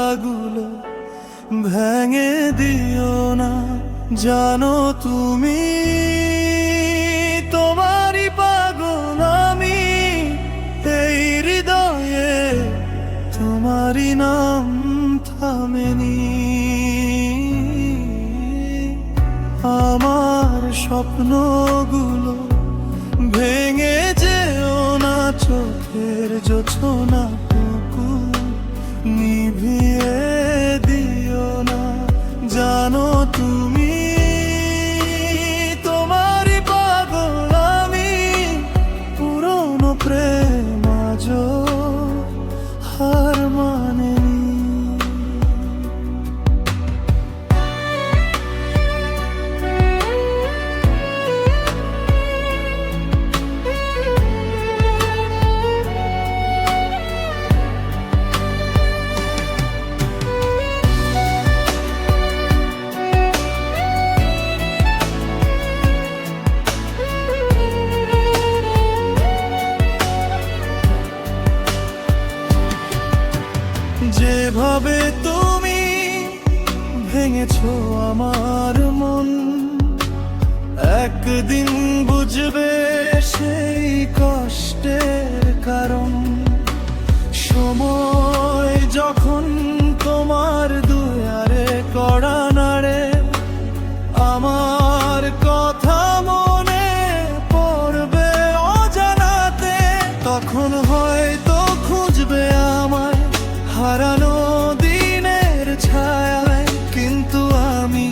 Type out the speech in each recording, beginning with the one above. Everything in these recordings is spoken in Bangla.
কথাগুলো ভেঙে দিও না। জানো তুমি তোমারই পাগল আমি, এই হৃদয়ে তোমারই নাম থামেনি। আমার স্বপ্নগুলো ভেঙে যেও না, চোখের জোছনাটুকু নিভিয়ে দিও না। জানো তুমি তোমারই পাগল আমি, পুরনো প্রেম আজও হার মানেনি। যেভাবে তুমি ভেঙেছো আমার মন, একদিন বুঝবে সেই কষ্টের কারণ। সময় যখন তোমার দুয়ারে কড়া নাড়ে, আমার কথা মনে পড়বে অজানাতে। তখন হয়তো খুঁজবে আমায় হারানো দিনের ছায়ায়, কিন্তু আমি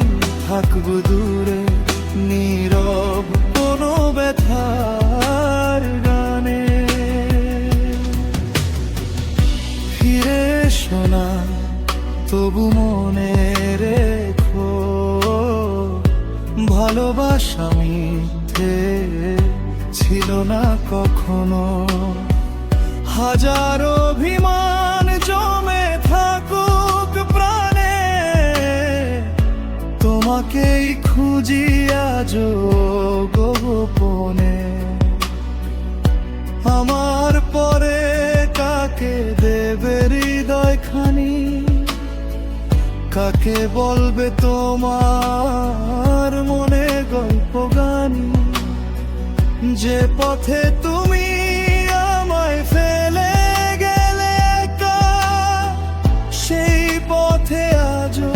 থাকবো দূরে নীরব কোনো ব্যথার গানে। ফিরে শোনা তবু মনে রেখো, ভালোবাসা মিথ্যে ছিল না কখনো। হাজার অভিমান জমে থাকুক প্রাণে, তোমাকেই খুঁজি আজও গোপনে। আমার পরে কাকে দেবে হৃদয় খানি, কাকে বলবে তোমার মনে গল্প গানি। যে পথে তুমি আমায় ফেলে গেলে একা, সেই পথে আজও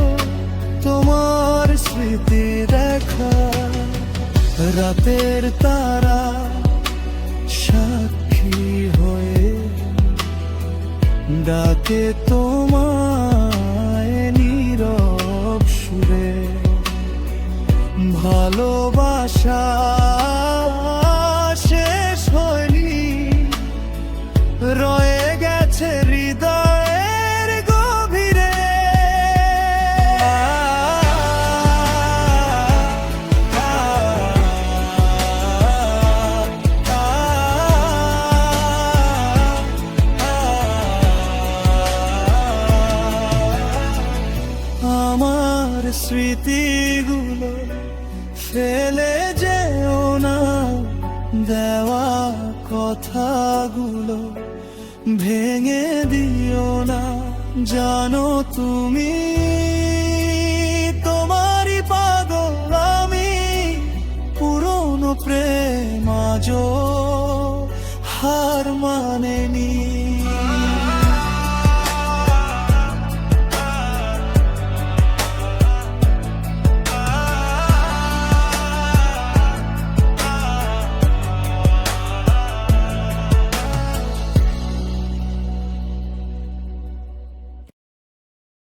তোমার স্মৃতি দেখা। রাতের তারা সাক্ষী হয়ে ডাকে তোমায় নীরব সুরে। ভালোবাসা শেষ হয়নি, রয়ে গেছে হৃদয়ের গভীরে। আমার স্মৃতিগুলো ফেলে যেও না, দেওয়া কথাগুলো ভেঙে দিও না। জানো তুমি তোমারই পাগল আমি, পুরনো প্রেম আজও হার মানেনি।